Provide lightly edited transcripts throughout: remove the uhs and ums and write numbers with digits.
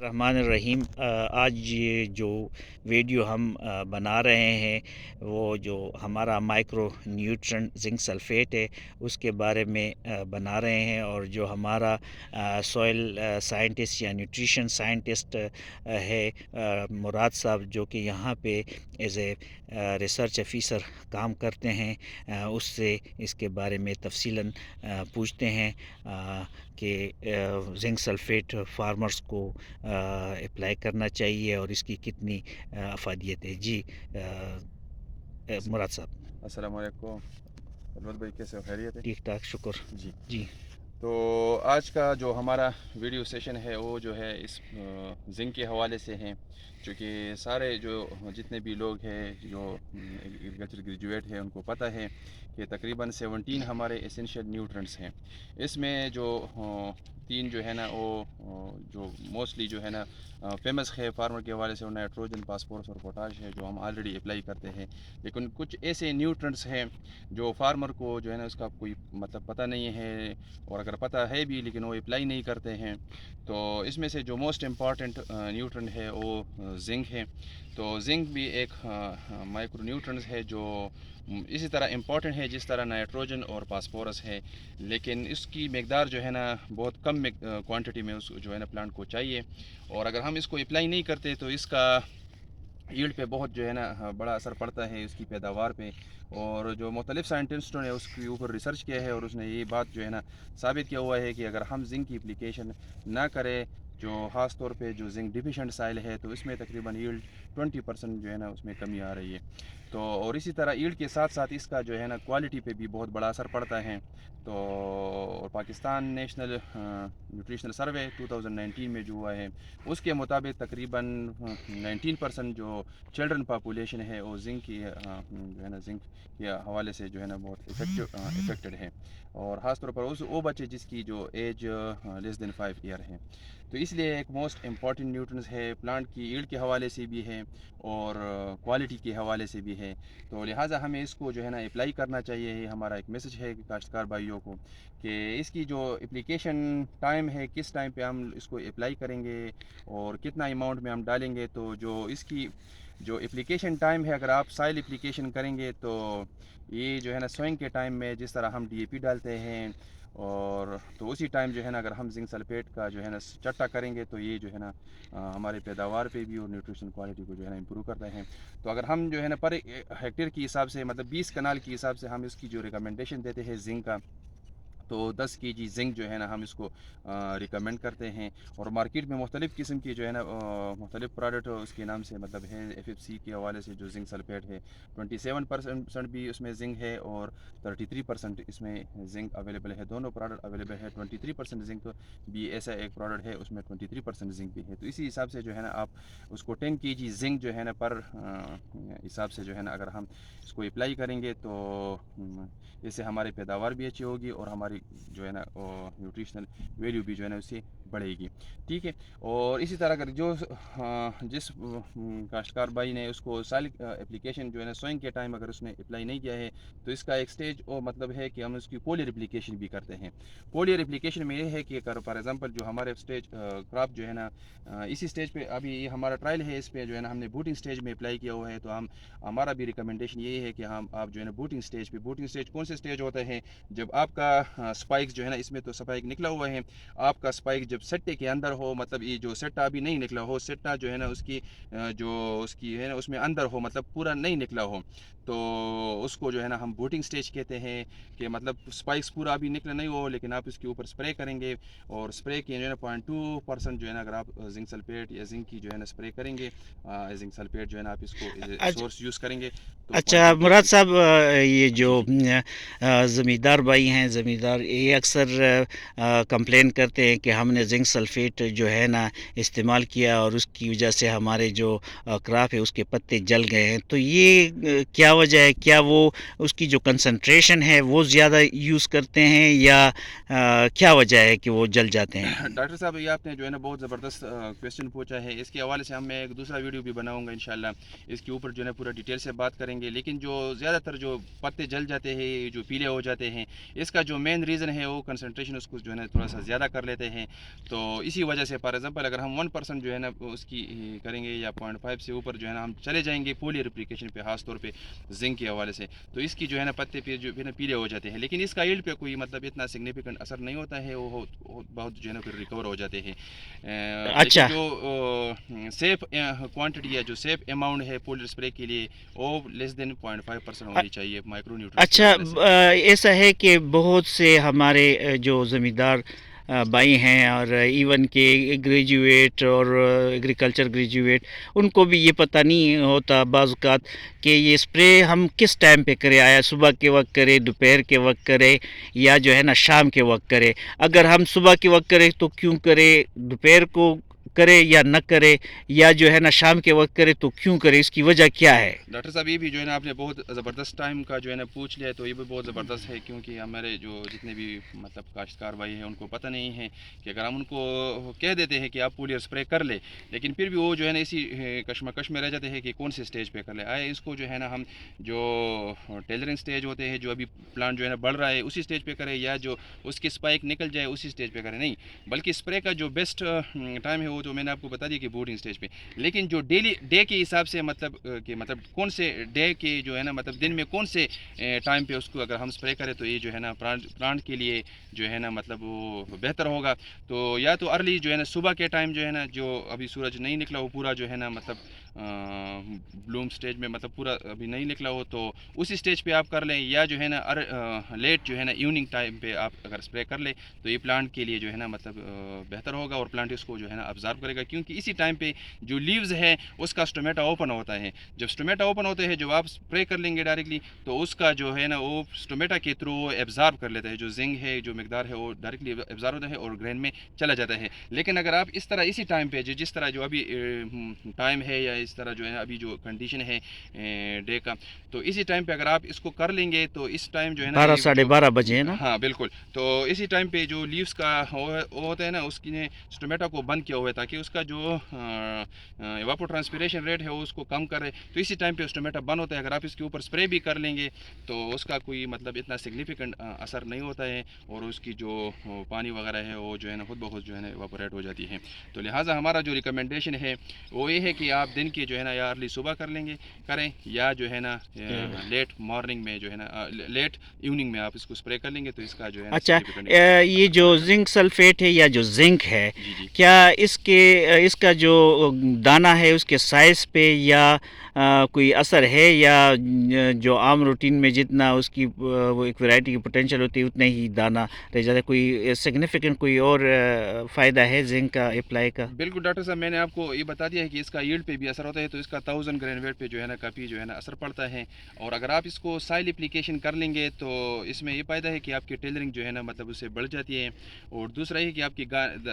रहमान रहीम। आज ये जो वीडियो हम बना रहे हैं वो जो हमारा माइक्रो न्यूट्रन जिंक सल्फेट है उसके बारे में बना रहे हैं। और जो हमारा सॉइल साइंटिस्ट या न्यूट्रिशन साइंटिस्ट है मुराद साहब, जो कि यहाँ पे एज ए रिसर्च ऑफिसर काम करते हैं, उससे इसके बारे में तफसीलन पूछते हैं कि जिंक सल्फेट फार्मर्स को अप्लाई करना चाहिए और इसकी कितनी अफादियत है। जी मुराद साहब। अस्सलाम वालेकुम। अलवत भाई, कैसे हो? खैरियत है? ठीक ठाक, शुक्र। जी। जी तो आज का जो हमारा वीडियो सेशन है वो जो है इस जिंक के हवाले से है, क्योंकि सारे जो जितने भी लोग हैं जो एग्रीकल्चर ग्रेजुएट हैं उनको पता है कि तकरीबन 17 हमारे एसेंशियल न्यूट्रेंट्स हैं। इसमें जो तीन जो है ना वो जो मोस्टली जो है ना फेमस है फार्मर के हवाले से, वो नाइट्रोजन, फास्फोरस और पोटाश है, जो हम ऑलरेडी अप्लाई करते हैं। लेकिन कुछ ऐसे न्यूट्रेंट्स हैं जो फार्मर को जो है ना उसका कोई मतलब पता नहीं है, और अगर पता है भी लेकिन वो अप्लाई नहीं करते हैं। तो इसमें से जो मोस्ट इम्पॉर्टेंट न्यूट्रेंट है वो जिंक है। तो जिंक भी एक माइक्रो न्यूट्रेंट है जो इसी तरह इम्पॉर्टेंट है जिस तरह नाइट्रोजन और फास्फोरस है, लेकिन इसकी मकदार जो है ना बहुत कम क्वांटिटी में उस जो है ना प्लांट को चाहिए। और अगर हम इसको अप्लाई नहीं करते तो इसका यील्ड पे बहुत जो है ना बड़ा असर पड़ता है इसकी पैदावार पे। और जो मुख्तलिफ साइंटिस्टों ने उसके ऊपर रिसर्च किया है और उसने ये बात जो है ना साबित किया हुआ है कि अगर हम जिंक की एप्लीकेशन ना करें, जो ख़ास तौर पे जो जिंक डिफिशेंट साइल है, तो इसमें तकरीबन यील्ड 20% जो है ना उसमें कमी आ रही है। तो और इसी तरह यील्ड के साथ साथ इसका जो है ना क्वालिटी पे भी बहुत बड़ा असर पड़ता है। तो और पाकिस्तान नेशनल न्यूट्रिशनल सर्वे 2019 में जो हुआ है उसके मुताबिक तकरीबन 19% जो चिल्ड्रन पॉपुलेशन है वो जिंक की जो है ना जिंक के हवाले से जो है ना बहुत इफेक्टेड है, और ख़ास तौर पर उस वो बच्चे जिसकी जो एज लेस देन 5 ईयर है। तो इसलिए एक मोस्ट इम्पॉर्टेंट न्यूट्रिएंट्स है, प्लांट की यील्ड के हवाले से भी है और क्वालिटी के हवाले से भी है। तो लिहाजा हमें इसको जो है ना अप्लाई करना चाहिए। ये हमारा एक मैसेज है काश्तकार भाइयों को कि इसकी जो एप्लीकेशन टाइम है, किस टाइम पे हम इसको अप्लाई करेंगे और कितना अमाउंट में हम डालेंगे। तो जो इसकी जो एप्लीकेशन टाइम है, अगर आप साइल एप्लीकेशन करेंगे तो ये जो है ना सोइंग के टाइम में जिस तरह हम डीएपी डालते हैं, और तो उसी टाइम जो है ना अगर हम जिंक सल्फेट का जो है ना चट्टा करेंगे तो ये जो है ना हमारे पैदावार पे भी और न्यूट्रिशन क्वालिटी को जो है ना इम्प्रूव करते हैं। तो अगर हम जो है ना पर हेक्टेयर के हिसाब से मतलब 20 कनाल के हिसाब से हम इसकी जो रिकमेंडेशन देते हैं जिंक का, तो 10 केजी जिंक जो है ना हम इसको रिकमेंड करते हैं। और मार्केट में मुख्तलिफ़ किस्म की जो है ना मुख्तलिफ़ प्रोडक्ट उसके नाम से मतलब है एफएफसी के हवाले से जो जिंक सल्फेट है 27% भी उसमें जिंक है और 33% इसमें जिंक अवेलेबल है। दोनों प्रोडक्ट अवेलेबल है। 23% जिंक भी ऐसा एक प्रोडक्ट है उसमें 23% जिंक भी है। तो इसी हिसाब से जो है ना आप उसको 10 केजी जिंक जो है ना पर हिसाब से जो है ना अगर हम इसको अप्लाई करेंगे तो इससे हमारी पैदावार भी अच्छी होगी और हमारी जो है ना न्यूट्रिशनल वैल्यू भी जो है ना उससे बढ़ेगी। ठीक है। और इसी तरह अगर जो जिस काश्तकार भाई ने उसको साल एप्लीकेशन जो है ना सोइंग के टाइम अगर उसने अप्लाई नहीं किया है, तो इसका एक स्टेज और मतलब है कि हम उसकी पोलियर एप्लीकेशन भी करते हैं। पोलियर एप्लीकेशन में ये है कि अगर फॉर एग्जांपल जो हमारे स्टेज क्रॉप जो है ना इसी स्टेज पे अभी ये हमारा ट्रायल है, इस पे जो है ना हमने बूटिंग स्टेज में अप्लाई किया हुआ है, तो हम हमारा भी रिकमेंडेशन यही है कि हम आप जो है ना बूटिंग स्टेज पे, बूटिंग स्टेज कौन से स्टेज होता है जब आपका स्पाइक जो है ना, इसमें तो स्पाइक निकला हुआ है, आपका स्पाइक जब सेट्टे के अंदर हो, मतलब ये जो सेट्टा अभी नहीं निकला हो, सेट्टा जो है ना उसकी जो उसकी है ना उसमें अंदर हो, मतलब पूरा नहीं निकला हो, तो उसको जो है ना हम बूटिंग स्टेज कहते हैं। कि मतलब स्पाइक्स पूरा अभी निकला नहीं हो लेकिन आप इसके ऊपर स्प्रे करेंगे, और स्प्रे की जो है ना 0.2% जो है ना अगर आप जिंक सल्फेट या जिंक की जो है ना स्प्रे करेंगे, जिंक सल्फेट जो है ना आप इसको सोर्स यूज़ करेंगे तो अच्छा मुराद साहब, ये जो जी जी ज़मींदार भाई हैं, ज़मींदार ये अक्सर कंप्लेन करते हैं कि हमने जिंक सल्फेट जो है ना इस्तेमाल किया और उसकी वजह से हमारे जो क्रॉप है उसके पत्ते जल गए हैं। तो ये क्या वजह है? क्या वो उसकी जो कंसंट्रेशन है वो ज़्यादा यूज़ करते हैं या क्या वजह है कि वो जल जाते हैं? डॉक्टर साहब, ये आपने जो है ना बहुत ज़बरदस्त क्वेश्चन पूछा है। इसके हवाले से हम मैं एक दूसरा वीडियो भी बनाऊंगा इंशाल्लाह, इसके ऊपर जो है ना पूरा डिटेल से बात करेंगे। लेकिन जो ज़्यादातर जो पत्ते जल जाते हैं, जो पीले हो जाते हैं, इसका जो मेन रीज़न है वो कंसंट्रेशन उसको जो है ना थोड़ा सा ज़्यादा कर लेते हैं। तो इसी वजह से फॉर एग्जांपल अगर हम 1% जो है ना उसकी करेंगे या 0.5 से ऊपर जो है ना हम चले जाएंगे फोलियर एप्लीकेशन पे, खास तौर पे जिंक के हवाले से, तो इसकी जो है ना पत्ते पे जो है ना पीले हो जाते हैं, लेकिन इसका यील्ड पे कोई मतलब इतना सिग्निफिकेंट असर नहीं होता है, वो बहुत जो है ना फिर रिकवर हो जाते हैं। लेकिन अच्छा। जो सेफ क्वांटिटी है, जो सेफ अमाउंट है फोलियर स्प्रे के लिए, वो लेस देन 0.5% होनी चाहिए माइक्रो न्यूट्रिएंट्स के अच्छा, हवाले से। ऐसा है कि बहुत से हमारे जो ज़मींदार भाई हैं और इवन के ग्रेजुएट और एग्रीकल्चर ग्रेजुएट, उनको भी ये पता नहीं होता बाज़ औक़ात कि ये स्प्रे हम किस टाइम पे करें, आया सुबह के वक्त करें, दोपहर के वक्त करें, या जो है ना शाम के वक्त करें। अगर हम सुबह के वक्त करें तो क्यों करें, दोपहर को करें या न करें, या जो है ना शाम के वक्त करें तो क्यों करें, इसकी वजह क्या है? डॉक्टर साहब, ये भी जो है ना आपने बहुत ज़बरदस्त टाइम का जो है ना पूछ लिया, तो ये भी बहुत ज़बरदस्त है, क्योंकि हमारे जो जितने भी मतलब काश्तकार भाई हैं उनको पता नहीं है कि अगर हम उनको कह देते हैं कि आप फोलियर स्प्रे कर ले, लेकिन फिर भी वो जो है ना इसी कश्मकश में रह जाते हैं कि कौन से स्टेज पे कर ले। आए इसको जो है ना हम जो टेलरिंग स्टेज होते हैं, जो अभी प्लांट जो है ना बढ़ रहा है उसी स्टेज पे करें, या जो उसकी स्पाइक निकल जाए उसी स्टेज पे करें, नहीं, बल्कि स्प्रे का जो बेस्ट टाइम है वो तो मैंने आपको बता दिया कि बूटिंग स्टेज पे। लेकिन जो डेली डे के हिसाब से मतलब कि मतलब कौन से डे के जो है ना मतलब दिन में कौन से टाइम पे उसको अगर हम स्प्रे करें तो ये जो है ना प्लांट के लिए जो है ना मतलब वो बेहतर होगा। तो या तो अर्ली जो है ना सुबह के टाइम जो है ना, जो अभी सूरज नहीं निकला हो पूरा जो है ना मतलब ब्लूम स्टेज में, मतलब पूरा अभी नहीं निकला हो, तो उसी स्टेज पे आप कर लें, या जो है ना लेट जो है ना इवनिंग टाइम पे आप अगर स्प्रे कर ले तो ये प्लांट के लिए जो है ना मतलब बेहतर होगा, और प्लांट इसको जो है ना ऑब्जर्व करेगा, क्योंकि इसी टाइम पे जो लीव्स है उसका स्टोमेटा ओपन होता है। जब स्टोमेटा ओपन होते हैं, जब आप स्प्रे कर लेंगे डायरेक्टली, तो उसका जो है ना वो स्टोमेटा के थ्रू एब्जॉर्ब कर लेता है, जो जिंक है जो मकदार है वो डायरेक्टली एब्जॉर्ब होता है और ग्रेन में चला जाता है। लेकिन अगर आप इस तरह इसी टाइम पे जिस तरह जो अभी टाइम है, या इस तरह जो है अभी जो कंडीशन है डे का, तो इसी टाइम पे अगर आप इसको कर लेंगे तो इस टाइम जो है ना 12 ये साढ़े जो, 12 बजे है ना? हाँ बिल्कुल, तो इसी टाइम पे जो लीव्स का वो होता है ना, उसकी ने स्टोमेटा को बंद किया हुआ है ताकि उसका जो एवापो ट्रांसपिरेशन रेट है वो उसको कम करे, तो इसी टाइम पे स्टोमेटा बंद होता है। अगर आप इसके ऊपर स्प्रे भी कर लेंगे तो उसका कोई मतलब इतना सिग्निफिकेंट असर नहीं होता है, और उसकी जो पानी वगैरह है वो जो है ना खुद ब खुद जो है ना एवापोरेट हो जाती है। तो लिहाजा हमारा जो रिकमेंडेशन है वो ये है कि आप दिन की जो है ना या अर्ली सुबह कर लेंगे करें, या जो है ना लेट मॉर्निंग में जो है ना लेट इवनिंग में आप इसको स्प्रे कर लेंगे, तो इसका जो है ना अच्छा, सिग्निफिकेंट ये जो जिंक सल्फेट है या जो जिंक है, जी जी। क्या इसका जो दाना है उसके साइज़ पे या कोई असर है, या जो आम रूटीन में जितना उसकी वो एक वैरायटी की पोटेंशियल होती है उतना ही दाना रह जाता है? कोई सिग्निफिकेंट कोई और फ़ायदा है जिंक का अप्लाई का? बिल्कुल डॉक्टर साहब, मैंने आपको ये बता दिया है कि इसका यील्ड पे भी असर होता है, तो इसका 1000 ग्रेन वेट पे जो है ना काफ़ी जो है ना असर पड़ता है। और अगर आप इसको साइल एप्लीकेशन कर लेंगे तो इसमें ये फ़ायदा है कि आपकी टेलरिंग जो है ना मतलब उससे बढ़ जाती है, और दूसरा ये कि आपकी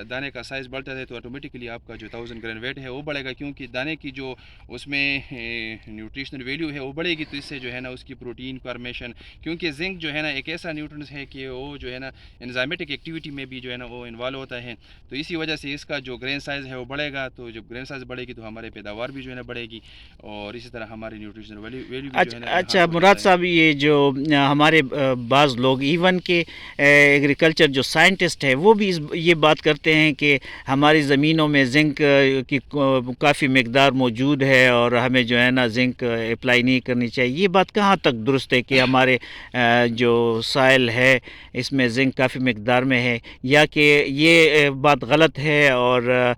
दाने का साइज़ बढ़ जाता है, तो ऑटोमेटिकली आपका जो 1000 ग्रेन वेट है वो बढ़ेगा, क्योंकि दाने की जो उसमें न्यूट्रिशनल वैल्यू है वो बढ़ेगी, तो इससे जो है ना उसकी प्रोटीन फॉर्मेशन, क्योंकि जिंक जो है ना एक ऐसा न्यूट्रिएंट है कि वो जो है ना एंजाइमेटिक एक्टिविटी में भी जो है ना वो इन्वॉल्व होता है, तो इसी वजह से इसका जो ग्रेन साइज़ है वो बढ़ेगा। तो जब ग्रेन साइज़ बढ़ेगी तो हमारे पैदावार भी जो है ना बढ़ेगी, और इसी तरह हमारी न्यूट्रिशनल वैल्यू वैल्यू भी जो है ना अच्छा इन्हांस अच्छा, हो मुराद जाता है। साहब, ये जो हमारे बाज़ लोग इवन के एग्रीकल्चर जो साइंटिस्ट है वो भी ये बात करते हैं कि हमारी ज़मीनों में जिंक की काफ़ी मकदार मौजूद है और हमें जो है ना जिंक अप्लाई नहीं करनी चाहिए। ये बात कहाँ तक दुरुस्त है कि हमारे जो साइल है इसमें जिंक काफ़ी मकदार में है, या कि ये बात गलत है और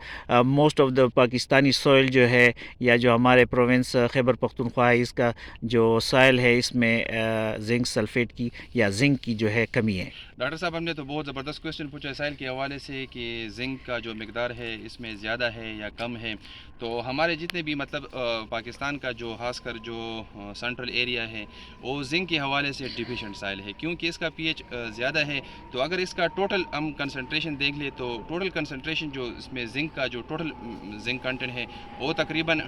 most of the Pakistani soil जो है, या जो हमारे प्रोविंस खैबर पख्तूनख्वा है, इसका जो साइल है इसमें जिंक सल्फेट की या जिंक की जो है कमी है? डॉक्टर साहब, हमने तो बहुत ज़बरदस्त क्वेश्चन पूछा साइल के हवाले से कि जिंक का जो मकदार है इसमें ज़्यादा है या कम है। तो हमारे जितने भी मतलब पाकिस्तान का जो खासकर जो सेंट्रल एरिया है वो जिंक के हवाले से डिफिशेंट साइल है, क्योंकि इसका पीएच ज़्यादा है। तो अगर इसका टोटल हम कंसंट्रेशन देख ले तो टोटल कंसंट्रेशन जो इसमें जिंक का जो टोटल जिंक कंटेंट है वो तकरीबन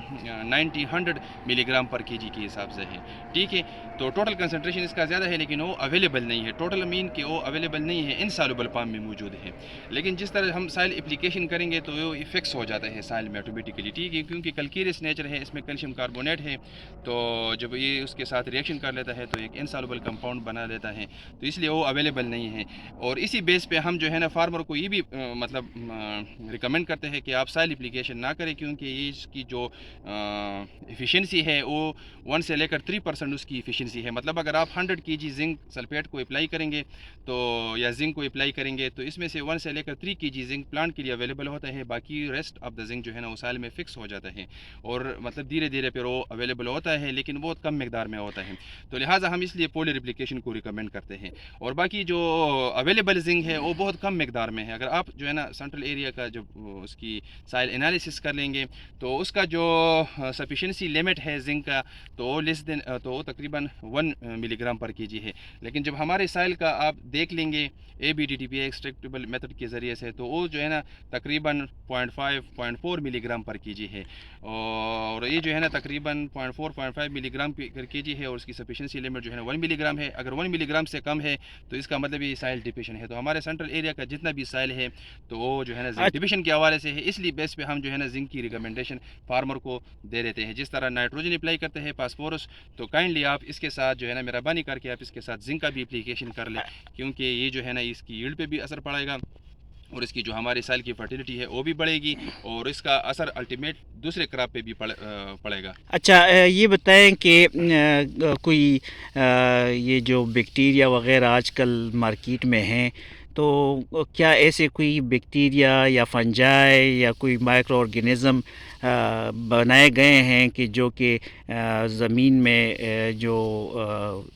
90-100 मिलीग्राम पर केजी के हिसाब से है, ठीक है। तो टोटल कंसंट्रेशन इसका ज़्यादा है, लेकिन वो अवेलेबल नहीं है, टोटल मीन के वो अवेलेबल नहीं है, इनसॉल्युबल फॉर्म में मौजूद है। लेकिन जिस तरह हम साइल एप्लीकेशन करेंगे तो वो فکس ہو جاتا ہے سائل میں آٹومیٹیکلی، ٹھیک ہے، کیونکہ کیلکیریس نیچر ہے، اس میں کیلشیم کاربونیٹ ہے، تو جب یہ اس کے ساتھ ریئیکشن کر لیتا ہے تو ایک انسالوبل کمپاؤنڈ بنا لیتا ہے، تو اس لیے وہ اویلیبل نہیں ہے۔ اور اسی بیس پہ ہم جو ہے نا فارمر کو یہ بھی مطلب ریکمینڈ کرتے ہیں کہ آپ سائل اپلیکیشن نہ کریں، کیونکہ یہ اس کی جو ایفیشنسی ہے وہ 1 سے لے کر 3% اس کی ایفیشنسی ہے۔ مطلب اگر آپ 100 kg زنک سلفیٹ کو اپلائی کریں گے تو یا زنک کو اپلائی کریں گے تو اس میں سے 1 سے لے کر 3 kg زنک پلانٹ کے لیے اویلیبل ہوتا ہے، باقی ریسٹ آف دا زنک جو ہے نا وہ سائل میں فکس ہو جاتا ہے، اور مطلب دھیرے دھیرے پھر وہ اویلیبل ہوتا ہے، لیکن بہت کم مقدار میں ہوتا ہے، تو لہٰذا ہم اس لیے پولی ریپلیکیشن کو ریکمینڈ کرتے ہیں۔ اور باقی جو اویلیبل زنک ہے وہ بہت کم مقدار میں ہے، اگر آپ جو ہے نا سینٹرل ایریا کا جب اس کی سائل انالیسس کر لیں گے تو اس کا جو سفیشینسی لمٹ ہے زنک کا تو لیس دین تو وہ تقریباً 1 ملی گرام پر کے جی ہے، لیکن جب ہمارے سائل کا آپ دیکھ لیں گے ABDTPA ایکسٹریکٹیبل میتھڈ کے ذریعے سے تو وہ جو ہے نا تقریباً 0.4 ملی گرام پر کے جی ہے، اور یہ جو ہے نا تقریباً 0.5 ملی گرام پر کے جی ہے، اور اس کی سفیشینسی لمٹ جو ہے نا 1 ملی گرام ہے۔ اگر 1 ملی گرام سے کم ہے تو اس کا مطلب یہ سائل ڈپیشن ہے، تو ہمارے سینٹرل ایریا کا جتنا بھی سائل ہے تو وہ جو ہے نا زنک ڈپیشن کے حوالے سے ہے، اس لیے بیس پہ ہم جو ہے نا زنک کی ریکمنڈیشن فارمر کو دے دیتے ہیں۔ جس طرح نائٹروجن اپلائی کرتے ہیں فاسفورس، تو کائنڈلی آپ اس کے ساتھ جو ہے نا مہربانی کر کے آپ اس کے ساتھ زنک کا بھی اپلیکیشن کر لیں، کیونکہ یہ جو ہے نا اس کی ییلڈ پہ بھی اثر پڑے گا، اور اس کی جو ہماری سائل کی فرٹیلیٹی ہے وہ بھی بڑھے گی، اور اس کا اثر الٹیمیٹ دوسرے کراپ پہ بھی پڑے گا۔ اچھا، یہ بتائیں کہ کوئی یہ جو بیکٹیریا وغیرہ آج کل مارکیٹ میں ہیں، تو کیا ایسے کوئی بیکٹیریا یا فنجائی یا کوئی مائکرو آرگینزم بنائے گئے ہیں کہ جو کہ زمین میں جو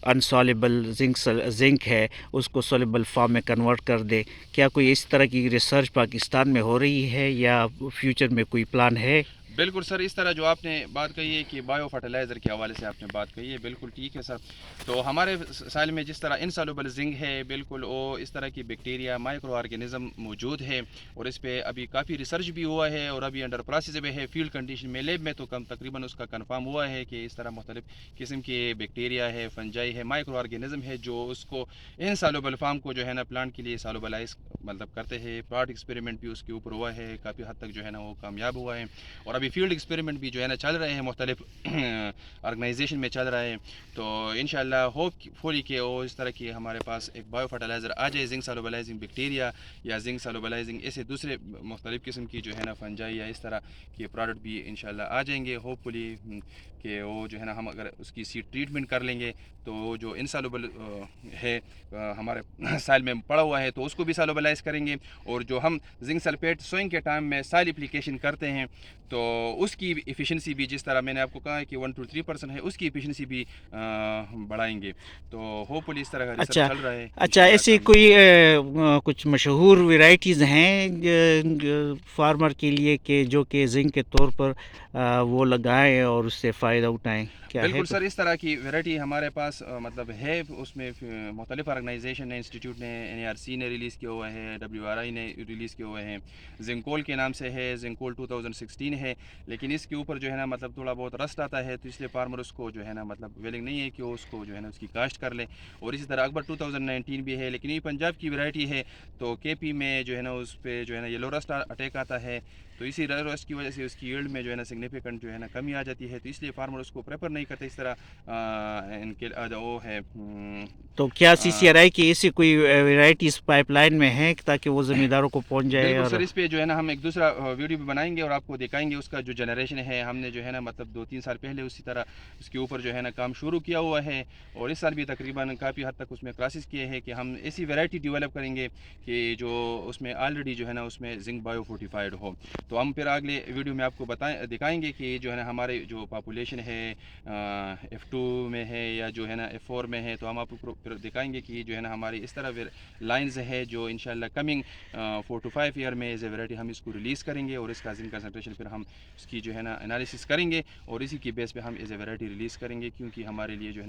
انسالبل زنک ہے اس کو سالبل فارم میں کنورٹ کر دے؟ کیا کوئی اس طرح کی ریسرچ پاکستان میں ہو رہی ہے یا فیوچر میں کوئی پلان ہے؟ بالکل سر، اس طرح جو آپ نے بات کہی ہے کہ بایو فرٹیلائزر کے حوالے سے آپ نے بات کہی ہے، بالکل ٹھیک ہے سر۔ تو ہمارے سائل میں جس طرح انسالوبل زنک ہے، بالکل وہ اس طرح کی بیکٹیریا مائکرو آرگینزم موجود ہے، اور اس پہ ابھی کافی ریسرچ بھی ہوا ہے اور ابھی انڈر پروسیس بھی ہے فیلڈ کنڈیشن میں، لیب میں تو تقریباً اس کا کنفرم ہوا ہے کہ اس طرح مختلف قسم کے بیکٹیریا ہے، فنجائی ہے، مائکرو آرگینزم ہے جو اس کو انسالوبل فارم کو جو ہے نا پلانٹ کے لیے سالوبلائز مطلب کرتے ہیں۔ پلاٹ ایکسپیریمنٹ بھی اس کے اوپر ہوا ہے، کافی حد تک جو ہے نا وہ کامیاب ہوا ہے، اور ابھی فیلڈ ایکسپیریمنٹ بھی جو ہے نا چل رہے ہیں، مختلف آرگنائزیشن میں چل رہے ہیں، تو انشاءاللہ ہوپ فلی کہ وہ اس طرح کی ہمارے پاس ایک بایو فرٹیلائزر آ جائے، زنک سالوبلائزنگ بیکٹیریا یا زنک سالوبلائزنگ ایسے دوسرے مختلف قسم کی جو ہے نا فنجائی یا اس طرح کے پروڈکٹ بھی انشاءاللہ آ جائیں گے، ہوپ فلی کہ وہ جو ہے نا ہم اگر اس کی سیڈ ٹریٹمنٹ کر لیں گے تو جو انسالوبل ہے ہمارے سائل میں پڑا ہوا ہے تو اس کو بھی سالوبلائز کریں گے، اور جو ہم زنک سلفیٹ سوئنگ کے ٹائم میں سائل اپلیکیشن کرتے ہیں تو اس کی ایفیشنسی بھی جس طرح میں نے آپ کو کہا ہے کہ 1 to 3% ہے، اس کی ایفیشنسی بھی بڑھائیں گے، تو ہوپ فلی اس طرح کا ریسرچ چل رہا ہے۔ اچھا، ایسی کوئی کچھ مشہور ویرائٹیز ہیں فارمر کے لیے کہ جو کہ زنک کے طور پر وہ لگائیں اور اس سے فائدہ اٹھائیں؟ کیا ہے؟ بالکل سر، اس طرح کی ویرائٹی ہمارے پاس مطلب ہے، اس میں مختلف آرگنائزیشن نے، انسٹیٹیوٹ نے، NARC نے ریلیز کیا ہوا ہے، WRI نے ریلیز کیے ہوئے ہیں، زنکول کے نام سے ہے، زنکول 2016 ہے، لیکن اس کے اوپر جو ہے نا مطلب تھوڑا بہت رسٹ آتا ہے، تو اس لیے فارمر اس کو جو ہے نا مطلب ویلنگ نہیں ہے کہ وہ اس کو جو ہے نا اس کی کاشت کر لے، اور اسی طرح اکبر 2019 بھی ہے، لیکن یہ پنجاب کی ویرائٹی ہے، تو KP میں جو ہے نا اس پہ جو ہے نا یلو رسٹ اٹیک آتا ہے، تو اسی رسٹ کی وجہ سے اس کی ییلڈ میں جو ہے نا سگنیفیکنٹ جو ہے نا کمی آ جاتی ہے، تو اس لیے فارمر اس کو پریفر نہیں کرتے، اس طرح ان کے وہ ہے۔ تو کیا CCRI کی ایسی کوئی ویرائٹیز پائپ لائن میں ہیں تاکہ وہ زمینداروں کو پہنچ جائے؟ بالکل اور سر، اس پہ جو ہے نا ہم ایک دوسرا ویڈیو بھی بنائیں گے اور آپ کو دکھائیں گے اس کا جو جنریشن ہے، ہم نے جو ہے نا مطلب 2-3 سال پہلے اسی طرح اس کے اوپر جو ہے نا کام شروع کیا ہوا ہے، اور اس سال بھی تقریباً کافی حد تک اس میں کلاسز کیے ہیں کہ ہم ایسی ویرائٹی ڈیولپ کریں گے کہ جو اس میں آلریڈی جو ہے نا اس میں زنک بایو فورٹیفائڈ ہو، تو ہم پھر اگلے ویڈیو میں آپ کو دکھائیں گے کہ جو ہے نا ہمارے جو پاپولیشن ہے F2 میں ہے یا جو ہے نا F4 میں ہے، تو ہم آپ کو پھر دکھائیں گے کہ جو ہے نا ہماری اس طرح لائنز ہے جو انشاءاللہ کمنگ 4 to 5 ایئر میں ایز اے ویرائٹی ہم اس کو ریلیز کریں گے، اور اس کا زنک کنسنٹریشن پھر ہم اس کی جو ہے نا انالیسس کریں گے، اور اسی کی بیس پہ ہم ایز اے ویرائٹی ریلیز کریں گے، کیونکہ ہمارے لیے جو ہے